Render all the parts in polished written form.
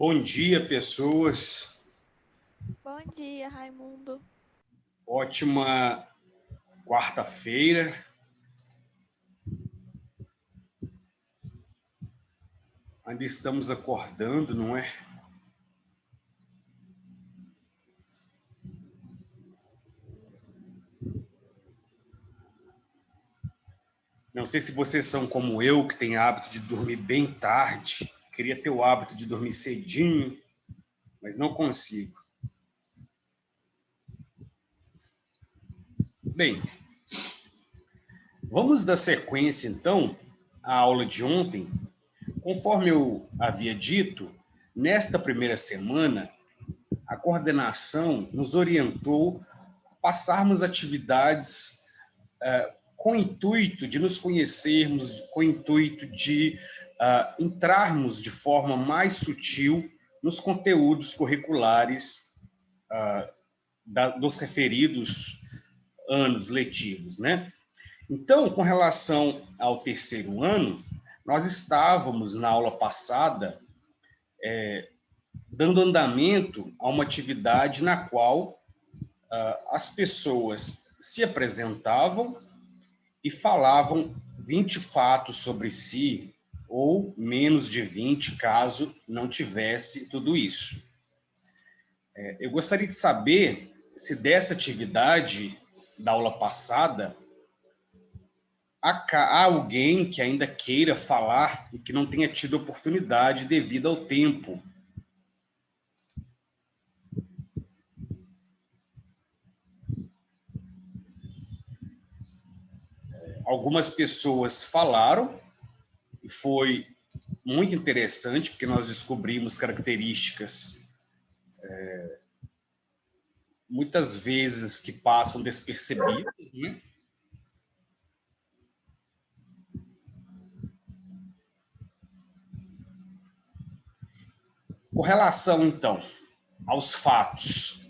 Bom dia, pessoas. Bom dia, Raimundo. Ótima quarta-feira. Ainda estamos acordando, não é? Não sei se vocês são como eu, que tem hábito de dormir bem tarde. Queria ter o hábito de dormir cedinho, mas não consigo. Bem, vamos dar sequência, então, à aula de ontem. Conforme eu havia dito, nesta primeira semana, a coordenação nos orientou a passarmos atividades com o intuito de nos conhecermos, com o intuito de entrarmos de forma mais sutil nos conteúdos curriculares dos referidos anos letivos, né? Então, com relação ao terceiro ano, nós estávamos, na aula passada, dando andamento a uma atividade na qual as pessoas se apresentavam e falavam 20 fatos sobre si, ou menos de 20, caso não tivesse tudo isso. Eu gostaria de saber se dessa atividade da aula passada há alguém que ainda queira falar e que não tenha tido oportunidade devido ao tempo. Algumas pessoas falaram e foi muito interessante, porque nós descobrimos características muitas vezes que passam despercebidas, né? Com relação, então, aos fatos,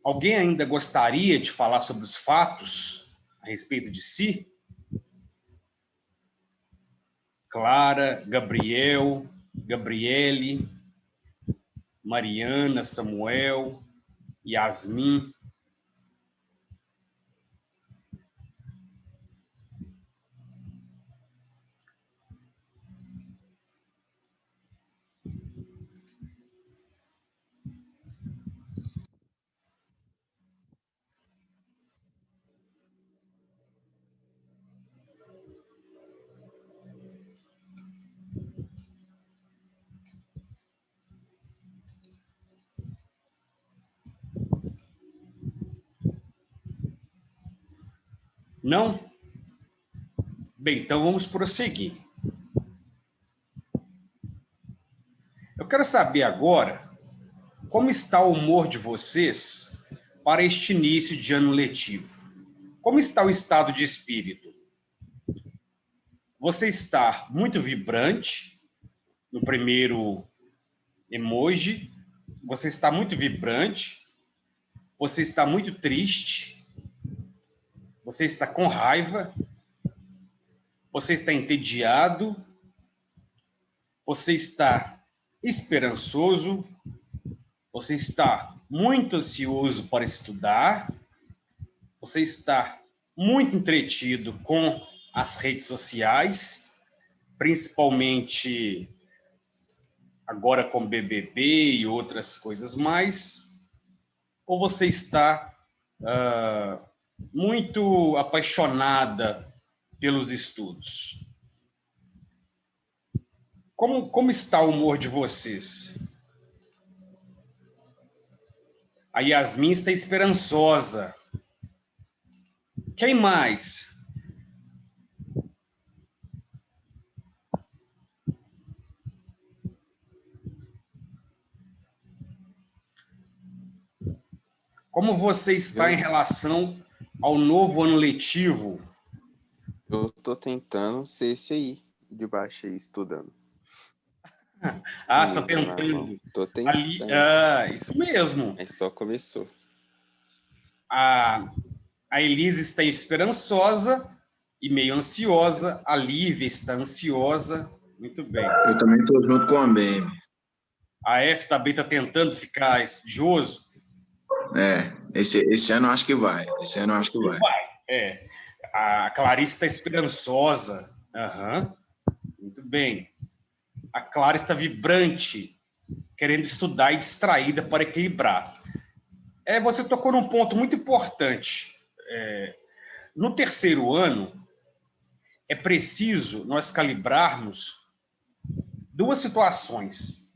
alguém ainda gostaria de falar sobre os fatos a respeito de si? Clara, Gabriel, Gabriele, Mariana, Samuel, Yasmin. Não? Bem, então vamos prosseguir. Eu quero saber agora como está o humor de vocês para este início de ano letivo. Como está o estado de espírito? Você está muito vibrante no primeiro emoji, você está muito vibrante, você está muito triste, você está com raiva, você está entediado, você está esperançoso, você está muito ansioso para estudar, você está muito entretido com as redes sociais, principalmente agora com BBB e outras coisas mais, ou você está muito apaixonada pelos estudos? Como está o humor de vocês? A Yasmin está esperançosa. Quem mais? Como você está em relação ao novo ano letivo? Eu tô tentando ser esse aí, de baixo aí, estudando. Ah, você está Livro na mão. tentando. Tô tentando. Isso mesmo. Aí só começou. A Elise está esperançosa e meio ansiosa. A Lívia está ansiosa. Muito bem. Eu também estou junto com a Bem. A S também está tentando ficar estudioso. Esse ano eu acho que vai. Esse ano eu acho que vai. É. A Clarice está esperançosa. Aham. Muito bem. A Clara está vibrante, querendo estudar e distraída para equilibrar. Você tocou num ponto muito importante. No terceiro ano, é preciso nós calibrarmos duas situações.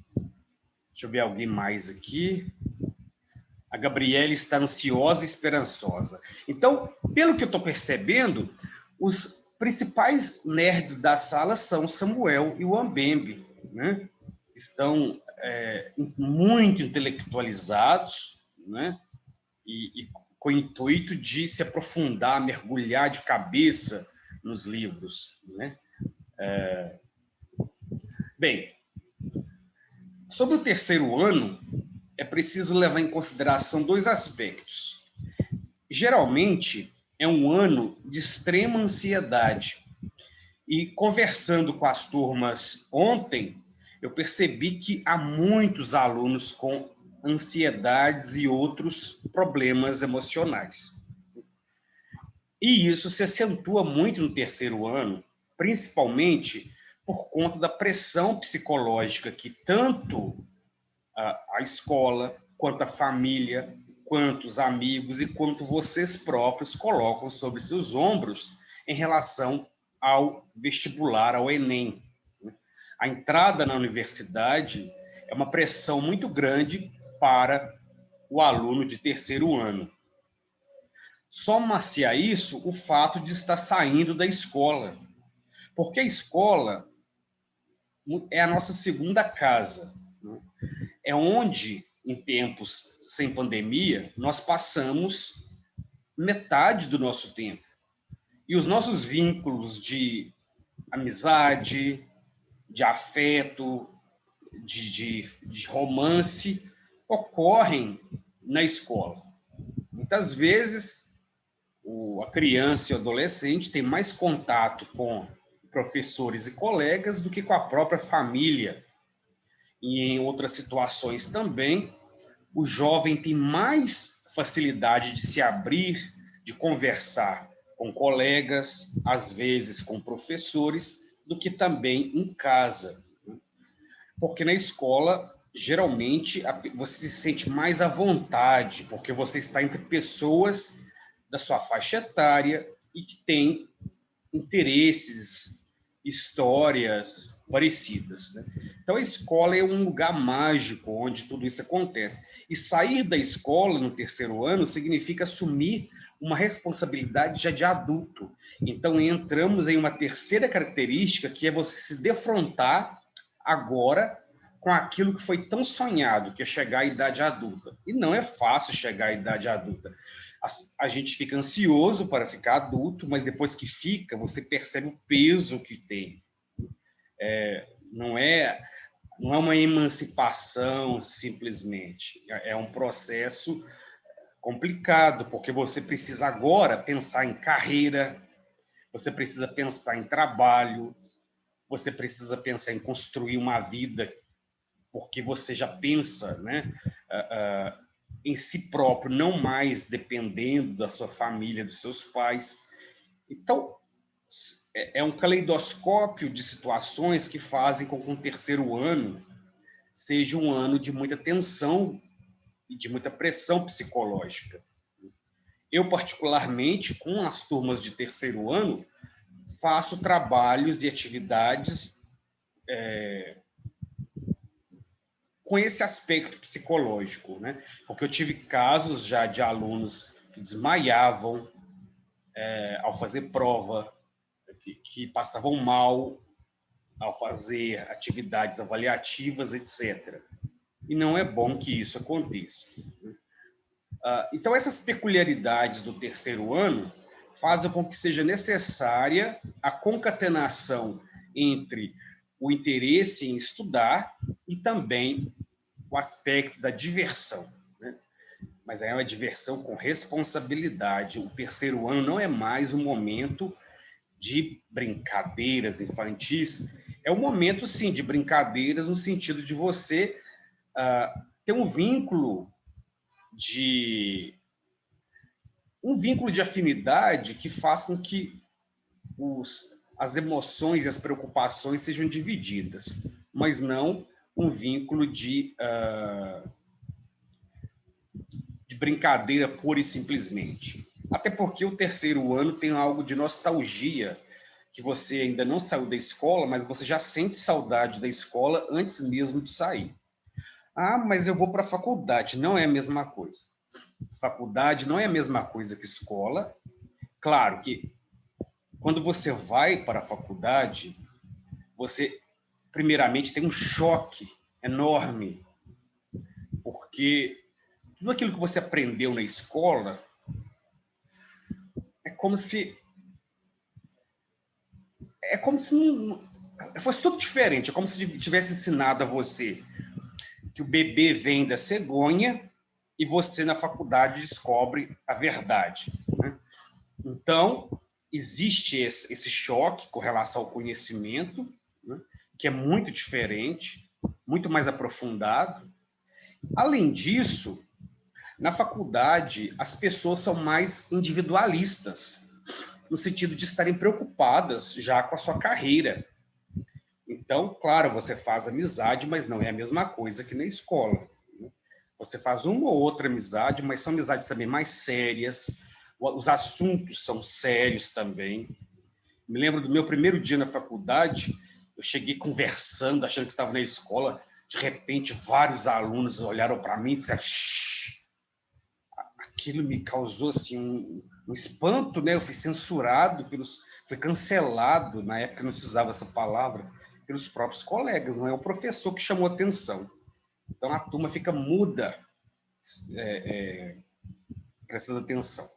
Deixa eu ver alguém mais aqui. A Gabriele está ansiosa e esperançosa. Então, pelo que eu estou percebendo, os principais nerds da sala são o Samuel e o Ambembe, né? Estão muito intelectualizados, né? E com o intuito de se aprofundar, mergulhar de cabeça nos livros, né? Bem, sobre o terceiro ano, é preciso levar em consideração dois aspectos. Geralmente, é um ano de extrema ansiedade. E conversando com as turmas ontem, eu percebi que há muitos alunos com ansiedades e outros problemas emocionais. E isso se acentua muito no terceiro ano, principalmente por conta da pressão psicológica que tanto a escola, quanto a família, quanto os amigos e quanto vocês próprios colocam sobre seus ombros em relação ao vestibular, ao Enem. A entrada na universidade é uma pressão muito grande para o aluno de terceiro ano. Soma-se a isso o fato de estar saindo da escola, porque a escola é a nossa segunda casa, né? É onde, em tempos sem pandemia, nós passamos metade do nosso tempo. E os nossos vínculos de amizade, de afeto, de romance, ocorrem na escola. Muitas vezes, a criança e o adolescente têm mais contato com professores e colegas do que com a própria família. E em outras situações também, o jovem tem mais facilidade de se abrir, de conversar com colegas, às vezes com professores, do que também em casa. Porque na escola, geralmente, você se sente mais à vontade, porque você está entre pessoas da sua faixa etária e que têm interesses, histórias parecidas, né? Então, a escola é um lugar mágico onde tudo isso acontece. E sair da escola no terceiro ano significa assumir uma responsabilidade já de adulto. Então, entramos em uma terceira característica, que é você se defrontar agora com aquilo que foi tão sonhado, que é chegar à idade adulta. E não é fácil chegar à idade adulta. A gente fica ansioso para ficar adulto, mas depois que fica, você percebe o peso que tem. Não é uma emancipação simplesmente, é um processo complicado, porque você precisa agora pensar em carreira, você precisa pensar em trabalho, você precisa pensar em construir uma vida, porque você já pensa, né, em si próprio, não mais dependendo da sua família, dos seus pais. Então, é um caleidoscópio de situações que fazem com que o terceiro ano seja um ano de muita tensão e de muita pressão psicológica. Eu, particularmente, com as turmas de terceiro ano, faço trabalhos e atividades com esse aspecto psicológico, né? Porque eu tive casos já de alunos que desmaiavam ao fazer prova, que passavam mal ao fazer atividades avaliativas, etc. E não é bom que isso aconteça. Então, essas peculiaridades do terceiro ano fazem com que seja necessária a concatenação entre o interesse em estudar e também o aspecto da diversão, né? Mas é uma diversão com responsabilidade. O terceiro ano não é mais um momento de brincadeiras infantis, é um momento, sim, de brincadeiras no sentido de você ter um vínculo de afinidade que faz com que as emoções e as preocupações sejam divididas, mas não um vínculo de brincadeira pura e simplesmente. Até porque o terceiro ano tem algo de nostalgia, que você ainda não saiu da escola, mas você já sente saudade da escola antes mesmo de sair. Ah, mas eu vou para a faculdade. Não é a mesma coisa. Faculdade não é a mesma coisa que escola. Claro que quando você vai para a faculdade, você primeiramente tem um choque enorme, porque tudo aquilo que você aprendeu na escola é como se não fosse tudo diferente, é como se tivesse ensinado a você que o bebê vem da cegonha e você na faculdade descobre a verdade, né? Então, existe esse choque com relação ao conhecimento, né, que é muito diferente, muito mais aprofundado. Além disso, na faculdade, as pessoas são mais individualistas, no sentido de estarem preocupadas já com a sua carreira. Então, claro, você faz amizade, mas não é a mesma coisa que na escola. Você faz uma ou outra amizade, mas são amizades também mais sérias, os assuntos são sérios também. Me lembro do meu primeiro dia na faculdade, eu cheguei conversando, achando que estava na escola, de repente vários alunos olharam para mim e fizeram shh. Aquilo me causou assim, um espanto, né? Eu fui censurado, fui cancelado, na época não se usava essa palavra, pelos próprios colegas, não é o professor que chamou atenção. Então a turma fica muda, prestando atenção.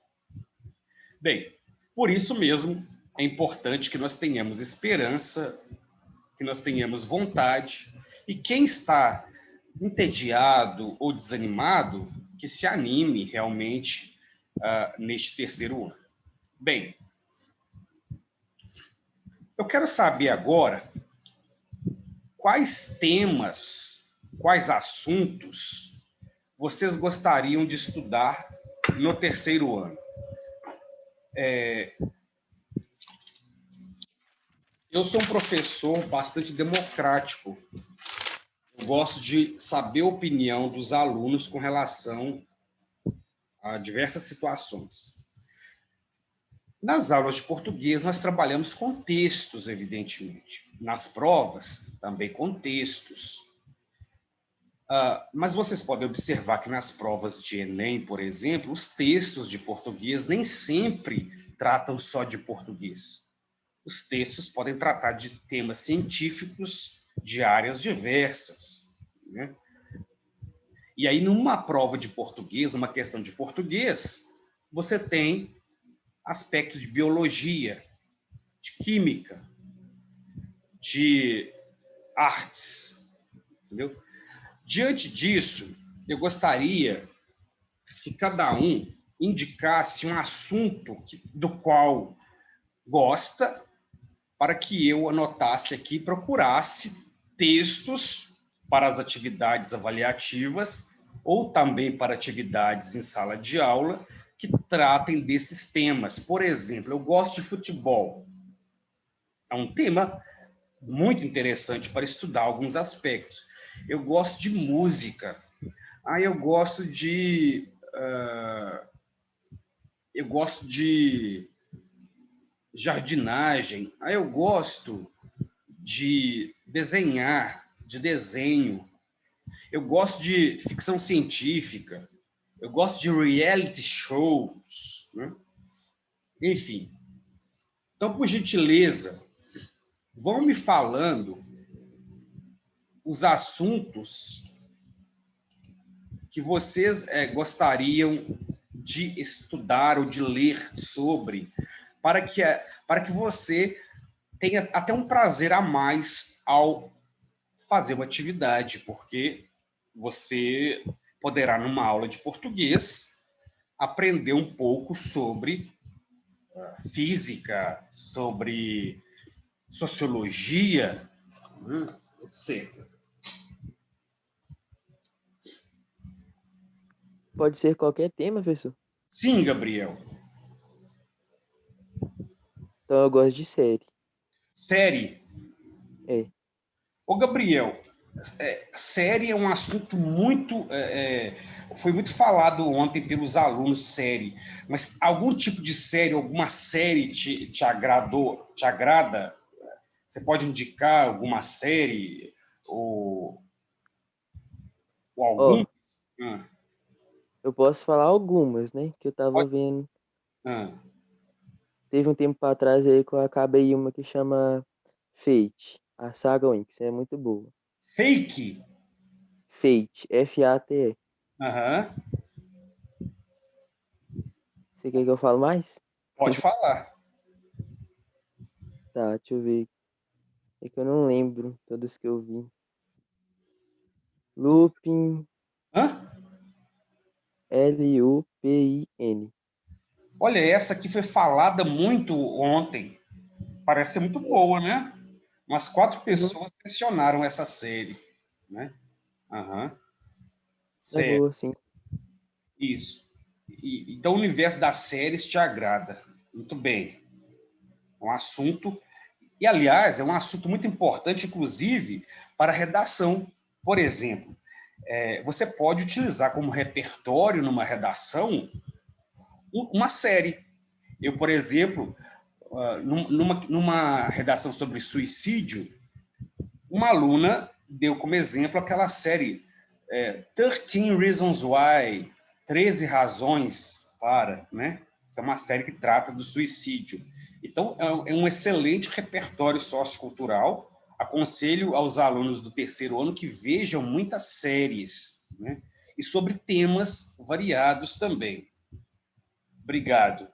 Bem, por isso mesmo é importante que nós tenhamos esperança, que nós tenhamos vontade, e quem está entediado ou desanimado, que se anime realmente neste terceiro ano. Bem, eu quero saber agora quais temas, quais assuntos vocês gostariam de estudar no terceiro ano. Eu sou um professor bastante democrático. Eu gosto de saber a opinião dos alunos com relação a diversas situações. Nas aulas de português, nós trabalhamos com textos, evidentemente. Nas provas, também com textos. Mas vocês podem observar que nas provas de Enem, por exemplo, os textos de português nem sempre tratam só de português. Os textos podem tratar de temas científicos de áreas diversas, né? E aí, numa prova de português, numa questão de português, você tem aspectos de biologia, de química, de artes, entendeu? Diante disso, eu gostaria que cada um indicasse um assunto do qual gosta, para que eu anotasse aqui, procurasse textos para as atividades avaliativas ou também para atividades em sala de aula que tratem desses temas. Por exemplo, eu gosto de futebol. É um tema muito interessante para estudar alguns aspectos. Eu gosto de música. Eu gosto de jardinagem. Eu gosto de desenhar, de desenho. Eu gosto de ficção científica. Eu gosto de reality shows, né? Enfim. Então, por gentileza, vão me falando os assuntos que vocês gostariam de estudar ou de ler sobre, para que você tenha até um prazer a mais ao fazer uma atividade, porque você poderá, numa aula de português, aprender um pouco sobre física, sobre sociologia, etc. Pode ser qualquer tema, professor. Sim, Gabriel. Então eu gosto de série. Série. É. Ô, Gabriel, série é um assunto muito... foi muito falado ontem pelos alunos, série. Mas algum tipo de série, alguma série te agradou, te agrada? Você pode indicar alguma série ou algum? Eu posso falar algumas, né? Que eu tava vendo. Teve um tempo atrás aí que eu acabei uma que chama Fate, a Saga Winx. É muito boa. Fake? Fate, F-A-T-E. Aham. Você quer que eu fale mais? Pode falar. Tá, deixa eu ver. É que eu não lembro todas que eu vi. Lupin. Hã? Lupin. Olha, essa aqui foi falada muito ontem. Parece ser muito boa, né? Umas 4 pessoas mencionaram essa série, né? Aham. É Sério. boa, sim. Isso. Então, o universo das séries te agrada. Muito bem. É um assunto... E, aliás, é um assunto muito importante, inclusive, para a redação. Por exemplo, você pode utilizar como repertório numa redação uma série. Eu, por exemplo, numa redação sobre suicídio, uma aluna deu como exemplo aquela série 13 Reasons Why, 13 razões para, né? Que é uma série que trata do suicídio. Então, é um excelente repertório sociocultural. Aconselho aos alunos do terceiro ano que vejam muitas séries, né? E sobre temas variados também. Obrigado.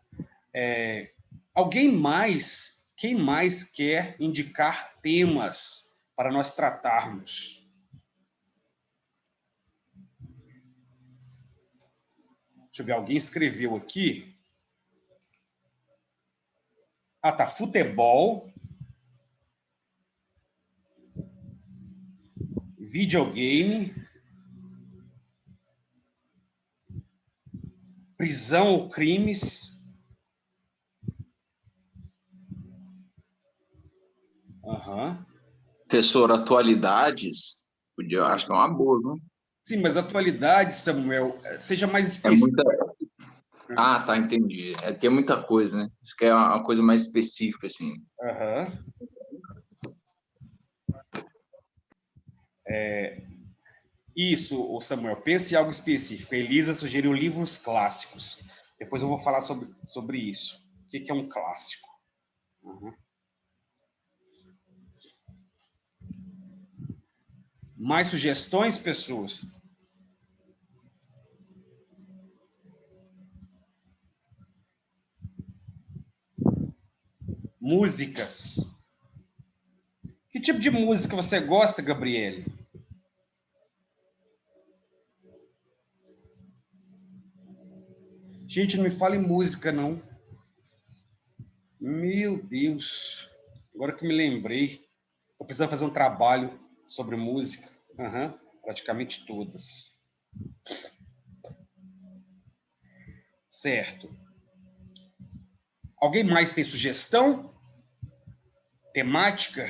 Quem mais quer indicar temas para nós tratarmos? Deixa eu ver, alguém escreveu aqui. Ah, tá, futebol, videogame, prisão ou crimes. Aham. Professor, atualidades, eu acho que é uma boa, viu? Sim, mas atualidade, Samuel, seja mais É específico. muita. Ah, tá, entendi. É que é muita coisa, né? Isso que é uma coisa mais específica, assim. Aham. Isso, Samuel, pense em algo específico. A Elisa sugeriu livros clássicos. Depois eu vou falar sobre isso. O que é um clássico? Uhum. Mais sugestões, pessoas? Músicas. Que tipo de música você gosta, Gabriele? Gente, não me fala em música, não. Meu Deus. Agora que me lembrei. Eu precisava fazer um trabalho sobre música. Uhum. Praticamente todas. Certo. Alguém mais tem sugestão? Temática?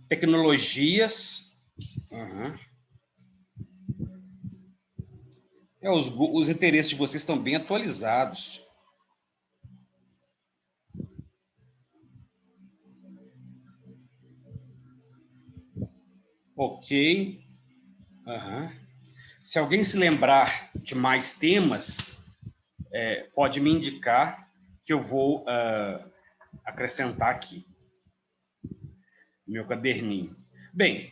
Tecnologias? Uhum. Os interesses de vocês estão bem atualizados. Ok. Uhum. Se alguém se lembrar de mais temas, pode me indicar que eu vou acrescentar aqui. meu caderninho. Bem,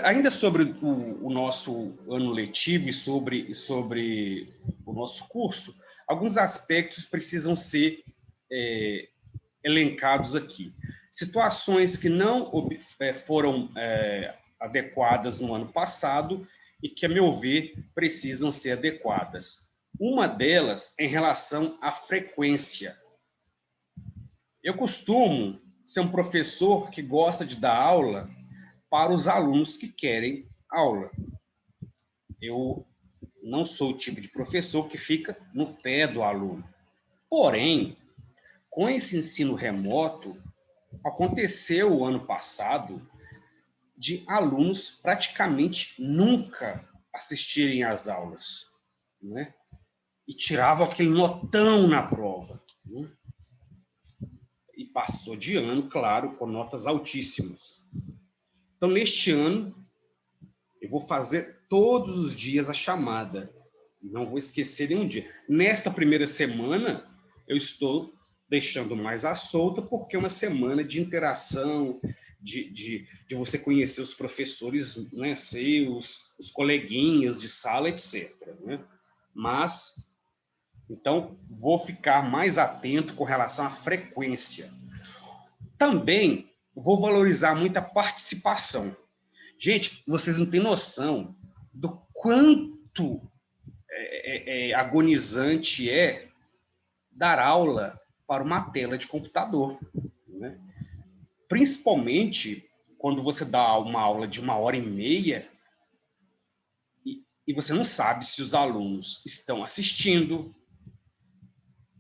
ainda sobre o nosso ano letivo e sobre o nosso curso, alguns aspectos precisam ser elencados aqui. Situações que não foram adequadas no ano passado e que, a meu ver, precisam ser adequadas. Uma delas é em relação à frequência. Eu costumo ser um professor que gosta de dar aula para os alunos que querem aula. Eu não sou o tipo de professor que fica no pé do aluno. Porém, com esse ensino remoto, aconteceu o ano passado de alunos praticamente nunca assistirem às aulas, né? E tiravam aquele notão na prova, né? E passou de ano, claro, com notas altíssimas. Então, neste ano, eu vou fazer todos os dias a chamada. Não vou esquecer nenhum dia. Nesta primeira semana, eu estou deixando mais à solta, porque é uma semana de interação, de você conhecer os professores, né, seus, os coleguinhas de sala, etc. Né? Mas, então, vou ficar mais atento com relação à frequência. Também vou valorizar muito a participação. Gente, vocês não têm noção do quanto agonizante é dar aula para uma tela de computador, né? Principalmente quando você dá uma aula de 1h30 e você não sabe se os alunos estão assistindo,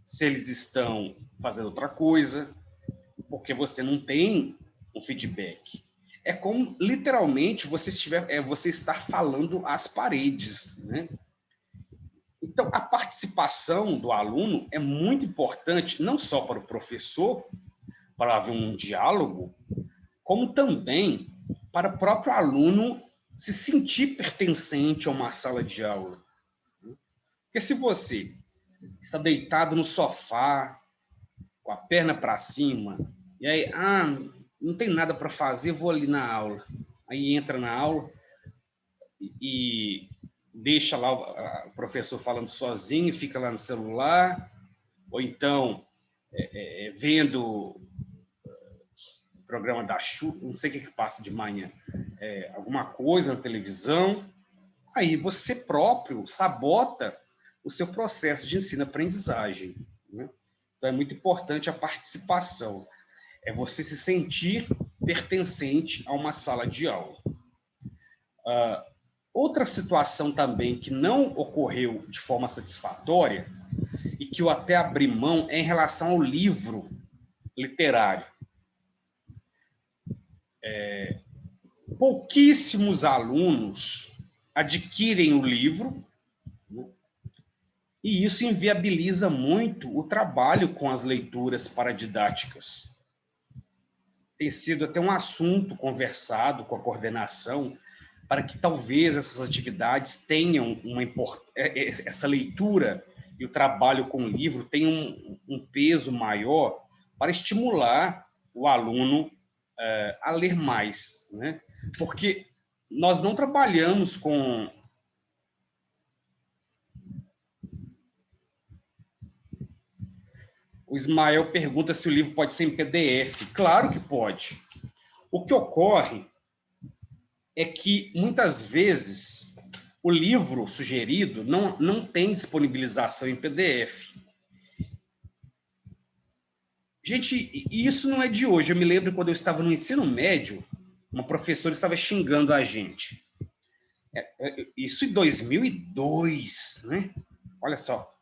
se eles estão fazendo outra coisa, porque você não tem um feedback. É como, literalmente, você estar falando às paredes, né? Então, a participação do aluno é muito importante, não só para o professor, para haver um diálogo, como também para o próprio aluno se sentir pertencente a uma sala de aula. Porque se você está deitado no sofá, com a perna para cima, e aí, não tem nada para fazer, vou ali na aula. Aí entra na aula e deixa lá o professor falando sozinho, fica lá no celular, ou então vendo o programa da Xuxa, não sei o que passa de manhã, alguma coisa na televisão, aí você próprio sabota o seu processo de ensino-aprendizagem, né? Então é muito importante a participação, é você se sentir pertencente a uma sala de aula. Outra situação também que não ocorreu de forma satisfatória e que eu até abri mão é em relação ao livro literário. Pouquíssimos alunos adquirem o livro, né? E isso inviabiliza muito o trabalho com as leituras paradidáticas. Tem sido até um assunto conversado com a coordenação para que talvez essas atividades tenham essa leitura e o trabalho com o livro tenham um peso maior para estimular o aluno a ler mais, né? Porque nós não trabalhamos com... O Ismael pergunta se o livro pode ser em PDF. Claro que pode. O que ocorre é que, muitas vezes, o livro sugerido não tem disponibilização em PDF. Gente, isso não é de hoje. Eu me lembro quando eu estava no ensino médio, uma professora estava xingando a gente. Isso em 2002, né? Olha só,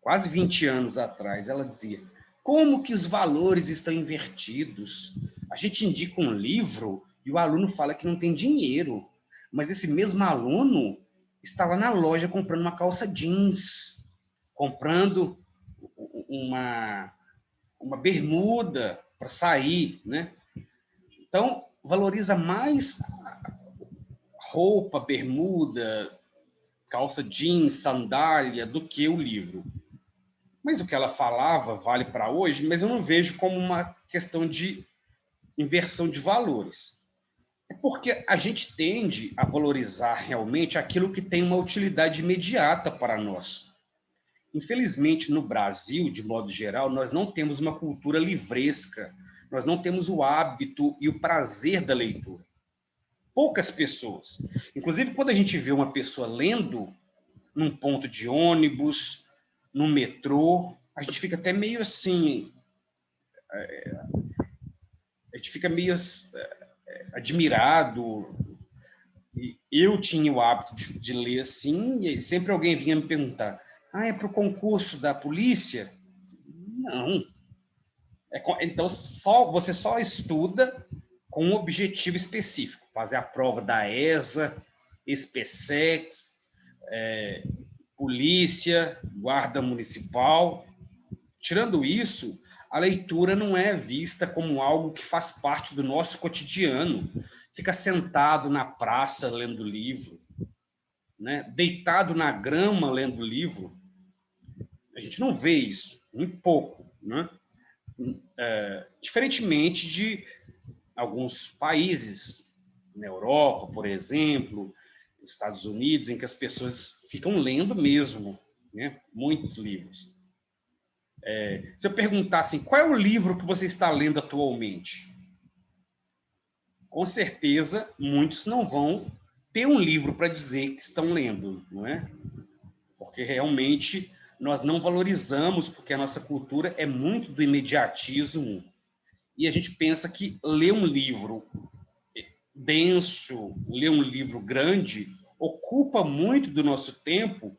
quase 20 anos atrás. Ela dizia, como que os valores estão invertidos? A gente indica um livro e o aluno fala que não tem dinheiro, mas esse mesmo aluno está lá na loja comprando uma calça jeans, comprando uma bermuda para sair, né? Então, valoriza mais roupa, bermuda, calça jeans, sandália, do que o livro. Mas o que ela falava vale para hoje, mas eu não vejo como uma questão de inversão de valores. É porque a gente tende a valorizar realmente aquilo que tem uma utilidade imediata para nós. Infelizmente, no Brasil, de modo geral, nós não temos uma cultura livresca, nós não temos o hábito e o prazer da leitura. Poucas pessoas. Inclusive, quando a gente vê uma pessoa lendo num ponto de ônibus, no metrô, a gente fica até meio assim, a gente fica meio admirado. Eu tinha o hábito de ler assim, e sempre alguém vinha me perguntar: é para o concurso da polícia? Não. Então, você só estuda com um objetivo específico, fazer a prova da ESA, SPSEC, polícia, guarda municipal. Tirando isso, a leitura não é vista como algo que faz parte do nosso cotidiano. Fica sentado na praça lendo livro, né? Deitado na grama lendo livro. A gente não vê isso, muito pouco, né? Diferentemente de alguns países, na Europa, por exemplo, Estados Unidos, em que as pessoas ficam lendo mesmo, né? Muitos livros. Se eu perguntar assim, qual é o livro que você está lendo atualmente? Com certeza, muitos não vão ter um livro para dizer que estão lendo, não é? Porque realmente nós não valorizamos, porque a nossa cultura é muito do imediatismo, e a gente pensa que ler um livro denso, ler um livro grande, ocupa muito do nosso tempo,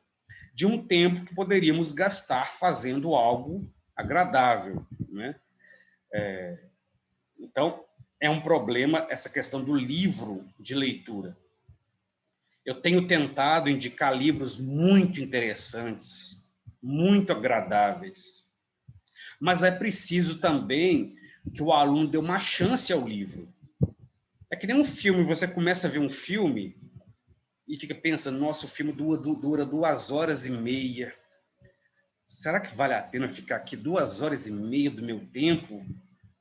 de um tempo que poderíamos gastar fazendo algo agradável, né? Então, é um problema essa questão do livro de leitura. Eu tenho tentado indicar livros muito interessantes, muito agradáveis, mas é preciso também que o aluno dê uma chance ao livro. É que nem um filme, você começa a ver um filme e fica pensando, nossa, o filme dura 2 horas e meia. Será que vale a pena ficar aqui 2 horas e meia do meu tempo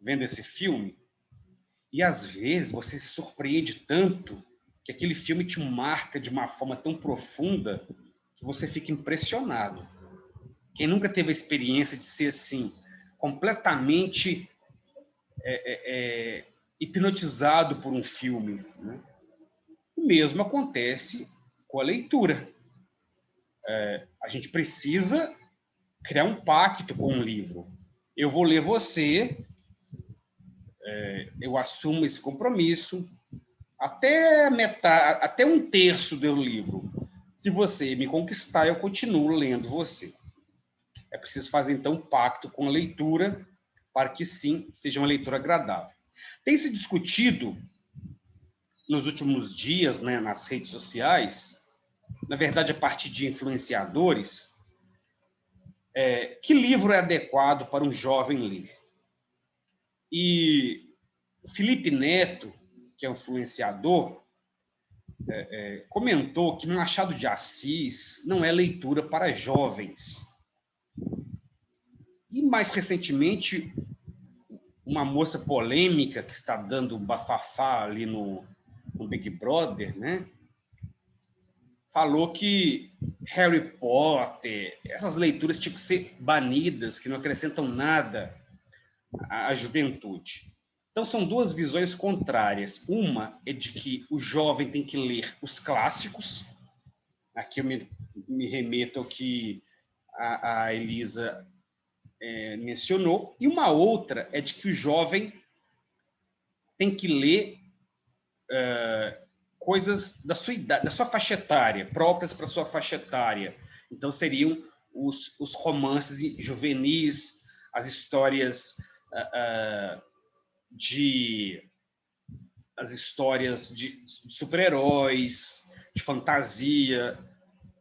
vendo esse filme? E às vezes você se surpreende tanto que aquele filme te marca de uma forma tão profunda que você fica impressionado. Quem nunca teve a experiência de ser assim, completamente hipnotizado por um filme, né? O mesmo acontece com a leitura. A gente precisa criar um pacto com um livro. Eu vou ler você, eu assumo esse compromisso, até metade, até 1/3 do livro. Se você me conquistar, eu continuo lendo você. É preciso fazer, então, um pacto com a leitura para que, sim, seja uma leitura agradável. Tem se discutido, nos últimos dias, né, nas redes sociais, na verdade, a partir de influenciadores, que livro é adequado para um jovem ler. E o Felipe Neto, que é um influenciador, comentou que Machado de Assis não é leitura para jovens. E, mais recentemente, uma moça polêmica que está dando um bafafá ali no Big Brother, né, falou que Harry Potter, essas leituras tinham que ser banidas, que não acrescentam nada à juventude. Então, são duas visões contrárias. Uma é de que o jovem tem que ler os clássicos. Aqui eu me remeto ao que a Elisa mencionou. E uma outra é de que o jovem tem que ler coisas da sua idade, da sua faixa etária, próprias para a sua faixa etária. Então, seriam os romances juvenis, as histórias de super-heróis, de fantasia,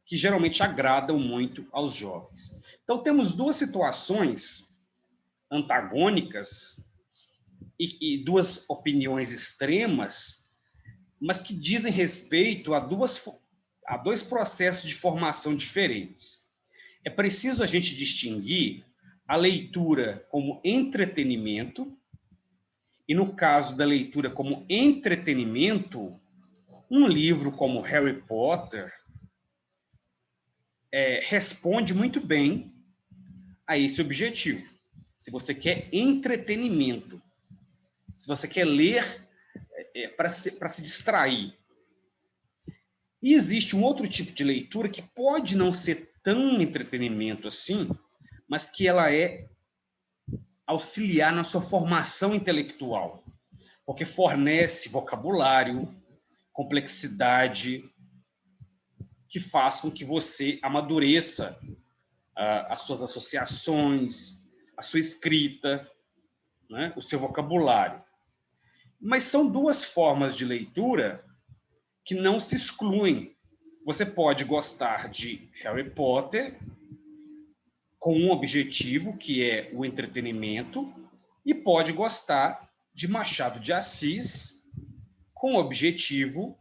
que geralmente agradam muito aos jovens. Então, temos duas situações antagônicas e duas opiniões extremas, mas que dizem respeito a dois processos de formação diferentes. é preciso a gente distinguir a leitura como entretenimento, e no caso da leitura como entretenimento, um livro como Harry Potter responde muito bem a esse objetivo. Se você quer entretenimento, se você quer ler para se distrair. E existe um outro tipo de leitura que pode não ser tão entretenimento assim, mas que ela é auxiliar na sua formação intelectual, porque fornece vocabulário, complexidade, que faz com que você amadureça as suas associações, a sua escrita, né, o seu vocabulário. Mas são duas formas de leitura que não se excluem. Você pode gostar de Harry Potter com um objetivo, que é o entretenimento, e pode gostar de Machado de Assis com o objetivo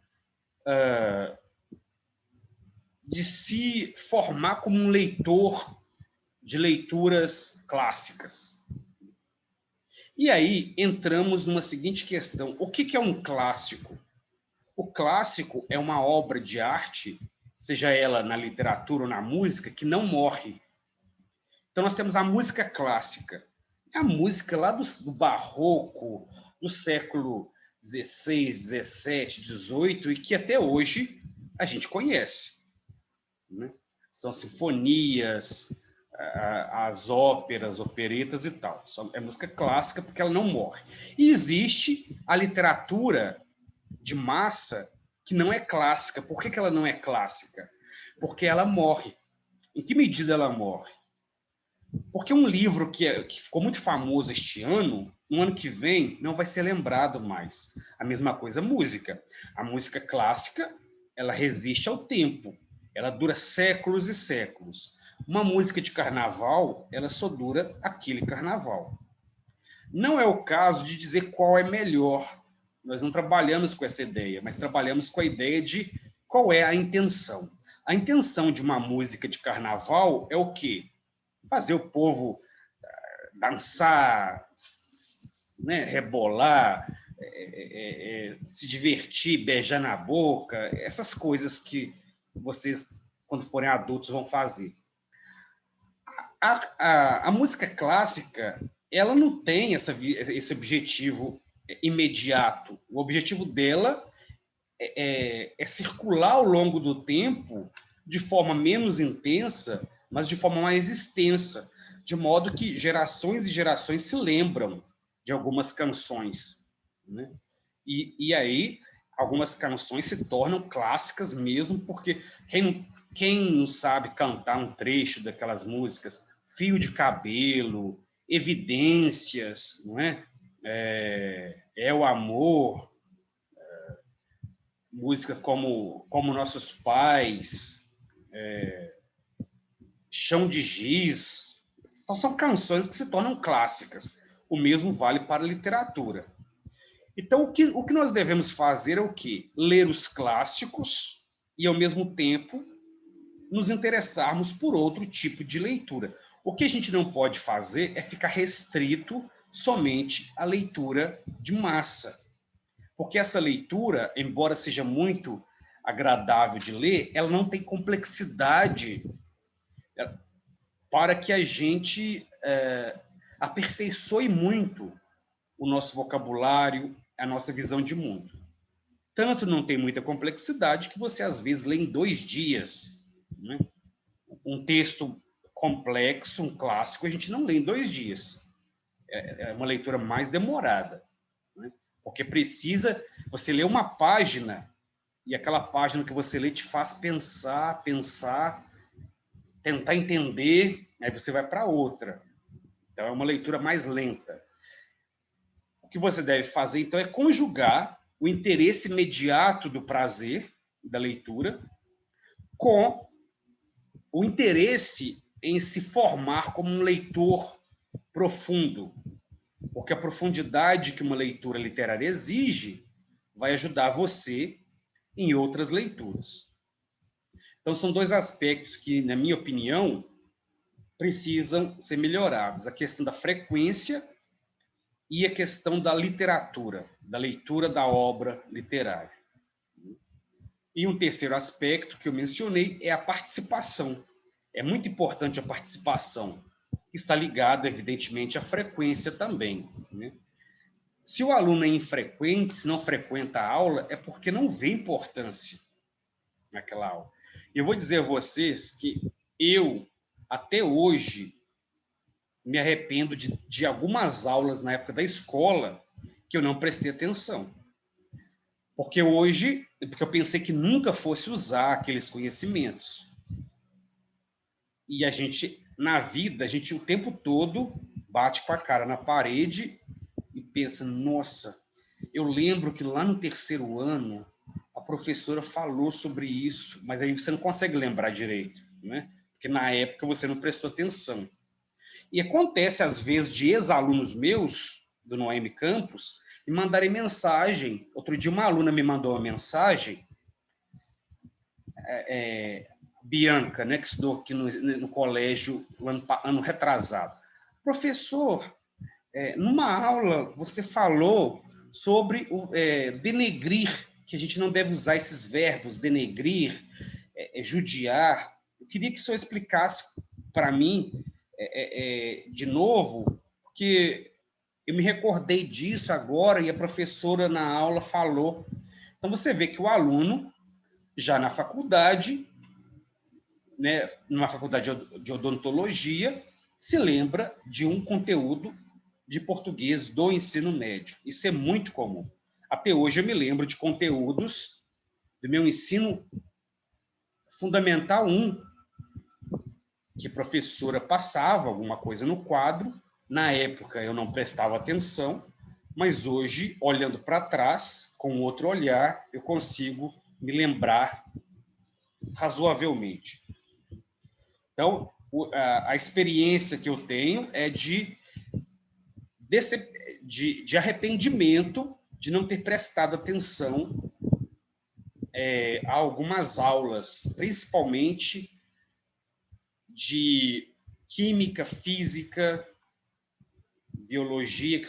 de se formar como um leitor de leituras clássicas. E aí entramos numa seguinte questão: o que é um clássico? O clássico é uma obra de arte, seja ela na literatura ou na música, que não morre. Então nós temos a música clássica, a música lá do barroco, do século XVI, XVII, XVIII, e que até hoje a gente conhece, né? São sinfonias, as óperas, operetas e tal. É música clássica porque ela não morre. E existe a literatura de massa que não é clássica. Por que ela não é clássica? Porque ela morre. Em que medida ela morre? Porque um livro que ficou muito famoso este ano, no ano que vem, não vai ser lembrado mais. A mesma coisa a música. A música clássica, ela resiste ao tempo. Ela dura séculos e séculos. Uma música de carnaval, ela só dura aquele carnaval. Não é o caso de dizer qual é melhor. Nós não trabalhamos com essa ideia, mas trabalhamos com a ideia de qual é a intenção. A intenção de uma música de carnaval é o quê? Fazer o povo dançar, né, rebolar, se divertir, beijar na boca, essas coisas que vocês, quando forem adultos, vão fazer. A música clássica, ela não tem esse objetivo imediato. O objetivo dela é circular ao longo do tempo de forma menos intensa, mas de forma mais extensa, de modo que gerações e gerações se lembram de algumas canções, né? E aí, algumas canções se tornam clássicas mesmo, porque quem não sabe cantar um trecho daquelas músicas, Fio de Cabelo, Evidências, não é? É o Amor, músicas como Nossos Pais, Chão de Giz. Então, são canções que se tornam clássicas. O mesmo vale para a literatura. Então, o que nós devemos fazer é o quê? Ler os clássicos e, ao mesmo tempo, nos interessarmos por outro tipo de leitura. O que a gente não pode fazer é ficar restrito somente à leitura de massa. Porque essa leitura, embora seja muito agradável de ler, ela não tem complexidade para que a gente aperfeiçoe muito o nosso vocabulário, a nossa visão de mundo. Tanto não tem muita complexidade que você, às vezes, lê em 2 dias, né? Um texto complexo, um clássico, a gente não lê em 2 dias. É uma leitura mais demorada, né? Porque precisa você ler uma página e aquela página que você lê te faz pensar, tentar entender, aí você vai para outra. Então, é uma leitura mais lenta. O que você deve fazer, então, é conjugar o interesse imediato do prazer da leitura com o interesse em se formar como um leitor profundo, porque a profundidade que uma leitura literária exige vai ajudar você em outras leituras. Então, são 2 aspectos que, na minha opinião, precisam ser melhorados. A questão da frequência e a questão da literatura, da leitura da obra literária. E um terceiro aspecto que eu mencionei é a participação. É muito importante a participação, que está ligada, evidentemente, à frequência também, né? Se o aluno é infrequente, se não frequenta a aula, é porque não vê importância naquela aula. Eu vou dizer a vocês que eu, até hoje, me arrependo de algumas aulas na época da escola que eu não prestei atenção. Porque eu pensei que nunca fosse usar aqueles conhecimentos. E a gente, na vida, a gente o tempo todo bate com a cara na parede e pensa, nossa, eu lembro que lá no terceiro ano a professora falou sobre isso, mas aí você não consegue lembrar direito, né? Porque na época você não prestou atenção. E acontece, às vezes, de ex-alunos meus, do Noemi Campus, me mandarem mensagem. Outro dia uma aluna me mandou uma mensagem, Bianca, né, que estudou aqui no colégio ano retrasado. Professor, numa aula você falou sobre denegrir, que a gente não deve usar esses verbos, denegrir, judiar. Eu queria que o senhor explicasse para mim de novo, porque eu me recordei disso agora e a professora na aula falou. Então, você vê que o aluno, já na faculdade, né, numa faculdade de odontologia, se lembra de um conteúdo de português do ensino médio. Isso é muito comum. Até hoje eu me lembro de conteúdos do meu ensino fundamental 1, que a professora passava alguma coisa no quadro. Na época eu não prestava atenção, mas hoje, olhando para trás, com outro olhar, eu consigo me lembrar razoavelmente. Então, a experiência que eu tenho é de arrependimento de não ter prestado atenção a algumas aulas, principalmente de química, física, biologia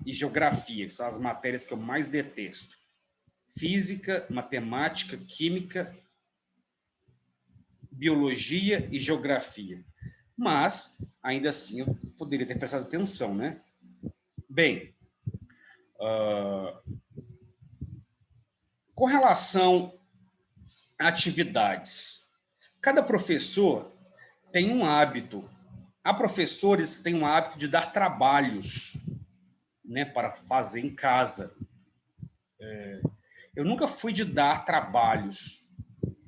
e geografia, que são as matérias que eu mais detesto. Física, matemática, química, biologia e geografia. Mas, ainda assim, eu poderia ter prestado atenção, né? Bem, com relação a atividades, cada professor tem um hábito. Há professores que têm um hábito de dar trabalhos, né, para fazer em casa. Eu nunca fui de dar trabalhos,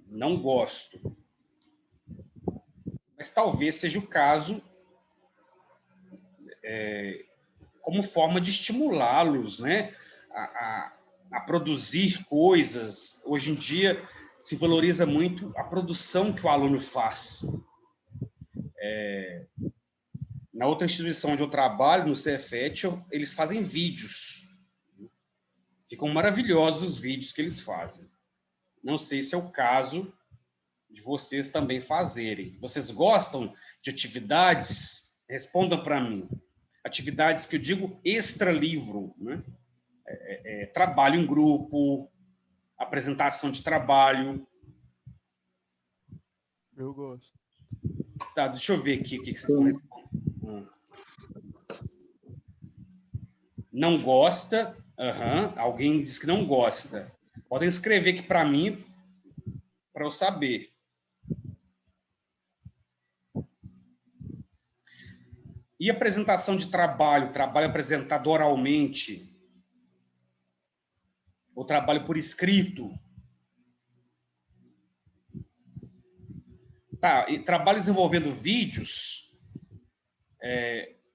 não gosto. Mas talvez seja o caso como forma de estimulá-los, né, a produzir coisas. Hoje em dia se valoriza muito a produção que o aluno faz. Na outra instituição onde eu trabalho, no Cefet, eles fazem vídeos. Ficam maravilhosos os vídeos que eles fazem. Não sei se é o caso de vocês também fazerem. Vocês gostam de atividades? Respondam para mim. Atividades que eu digo extra-livro, né? Trabalho em grupo, apresentação de trabalho. Eu gosto. Tá, deixa eu ver aqui o que vocês estão respondendo. Não gosta? Alguém disse que não gosta. Podem escrever aqui para mim, para eu saber. E apresentação de trabalho apresentado oralmente, ou trabalho por escrito? Tá, e trabalhos envolvendo vídeos,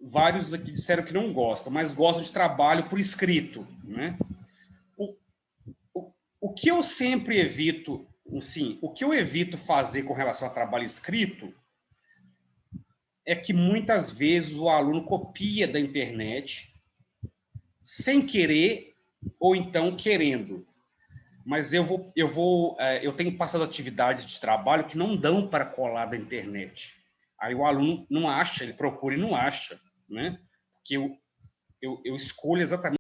vários aqui disseram que não gostam, mas gostam de trabalho por escrito, né? O que eu sempre evito, sim, o que eu evito fazer com relação a trabalho escrito é que muitas vezes o aluno copia da internet sem querer ou então querendo. Mas eu tenho passado atividades de trabalho que não dão para colar da internet. Aí o aluno não acha, ele procura e não acha, né? Porque eu escolho exatamente